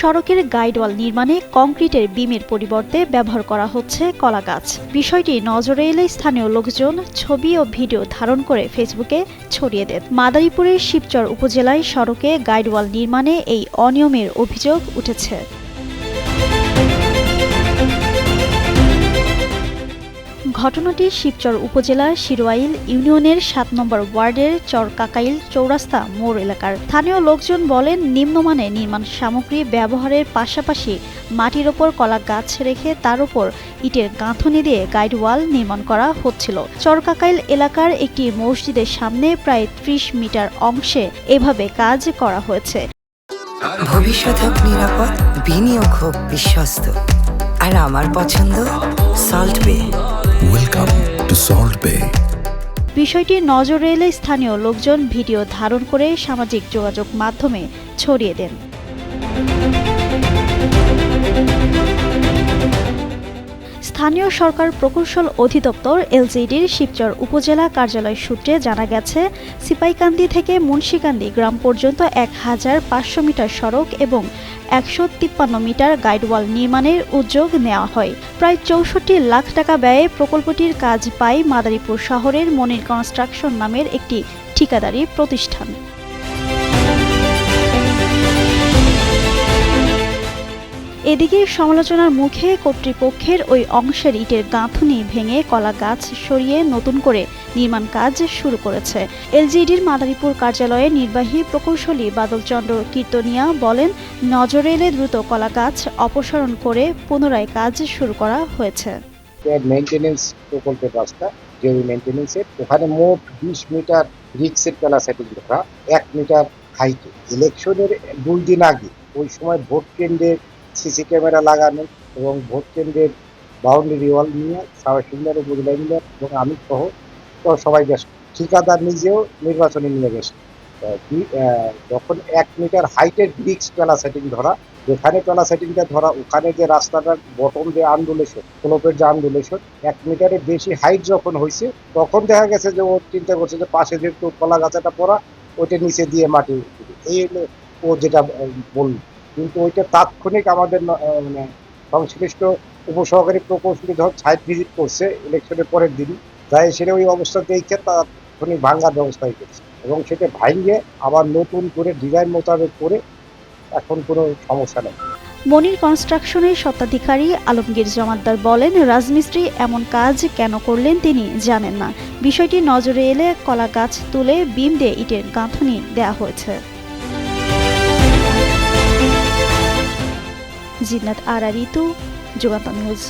সড়কের গাইডওয়াল নির্মাণে কংক্রিটের বিমের পরিবর্তে ব্যবহার করা হচ্ছে কলা গাছ। বিষয়টি নজরে এলে স্থানীয় লোকজন ছবি ও ভিডিও ধারণ করে ফেসবুকে ছড়িয়ে দেন। মাদারীপুরের শিবচর উপজেলায় সড়কে গাইডওয়াল নির্মাণে এই অনিয়মের অভিযোগ উঠেছে। ঘটনাটি শিবচর উপজেলার শিরোয়াইল ইউনিয়নের ৭ নম্বর ওয়ার্ডের চরকাকাইল চৌরাস্তা মোড় এলাকার। স্থানীয় লোকজন বলেন, নিম্নমানের নির্মাণ সামগ্রী ব্যবহারের পাশাপাশি মাটির ওপর কলা গাছ রেখে তার উপর ইটের গাঁথনি দিয়ে গাইডওয়াল নির্মাণ করা হচ্ছিল। চরকাকাইল এলাকার একটি মসজিদের সামনে প্রায় ৩০ মিটার অংশে এভাবে কাজ করা হয়েছে। ভবিষ্যৎ হোক নিরাপদ, বিনিয়োগ হোক বিশ্বস্ত, আর আমার পছন্দ সল্ট বে। ওয়েলকাম টু সল্ট বে। বিষয়টি নজরে এলে স্থানীয় লোকজন ভিডিও ধারণ করে সামাজিক যোগাযোগ মাধ্যমে ছড়িয়ে দেন। স্থানীয় সরকার প্রকৌশল অধিদপ্তর এলজিডির শিবচর উপজেলা কার্যালয় সূত্রে জানা গেছে, সিপাইকান্দি থেকে মুন্সিকান্দি গ্রাম পর্যন্ত ১,৫০০ মিটার সড়ক এবং ১৫৩ মিটার গাইডওয়াল নির্মাণের উদ্যোগ নেওয়া হয়। প্রায় ৬৪ লাখ টাকা ব্যয়ে প্রকল্পটির কাজ পায় মাদারীপুর শহরের মনির কনস্ট্রাকশন নামের একটি ঠিকাদারি প্রতিষ্ঠান। এদিকে সমালোচনার মুখে কর্তৃপক্ষের ওই অংশের ইটের গাঁথনি ভেঙে কলা গাছ সরিয়ে নতুন করে নির্মাণ কাজ শুরু করেছে। এলজিডির মাদারীপুর কার্যালয়ে নির্বাহী প্রকৌশলী বাদলচন্দ্র কীর্তনিয়া বলেন, নজরে এলে দ্রুত কলা গাছ অপসারণ করে পুনরায় কাজ শুরু করা হয়েছে। মেইনটেনেন্স প্রকল্পের রাস্তা যে মেইনটেনেন্সের ওখানে মোট ২০ মিটার রিক্সের প্যালাসেটিং ধরা, ১ মিটার হাইটে। ইলেকশনের ২ দিন আগে ওই সময় ভোট কেন্দ্রে সিসি ক্যামেরা লাগানো এবং ভোট কেন্দ্রের বাউন্ডারি ওয়াল নিয়ে সাবাসিন্দার উপজেলা মিলে এবং আমি সহ সবাই গেছে। ঠিকাদার নিজেও নির্বাচনে নিয়ে গেছে। যখন ১ মিটার হাইটের ব্রিক্স প্যালাসেটিং ধরা, যেখানে প্যালাসেটিংটা ধরা ওখানে যে রাস্তাটার বটম যে আন্ডুলেশন, স্লোপের যে আন্ডুলেশন ১ মিটারের বেশি হাইট যখন হয়েছে তখন দেখা গেছে যে ও চিন্তা করছে যে পাশে যেহেতু কলা গাছাটা পড়া ওইটা নিচে দিয়ে মাটি, এই ও যেটা বলল। কিন্তু ওইটা তাৎক্ষণিক আমাদের মানে সংশ্লিষ্ট উপসহকারী প্রকৌশলী যখন সাইট ভিজিট করছে ইলেকশনের পরের দিন, তাই সেটা ওই অবস্থা দেখে তাৎক্ষণিক ভাঙার ব্যবস্থা করছে এবং সেটা ভাঙিয়ে আবার নতুন করে ডিজাইন মোতাবেক করে এখন কোনো সমস্যা নেই। মনির কনস্ট্রাকশনের স্বত্বাধিকারী আলমগীর জমাদ্দার বলেন, রাজমিস্ত্রি এমন কাজ কেন করলেন তিনি জানেন না। বিষয়টি নজরে এলে কলা গাছ তুলে বিম দিয়ে ইটের গাঁথনি দেওয়া হয়েছে। জিন্নাত আরা ঋতু, যুগান্তর নিউজ।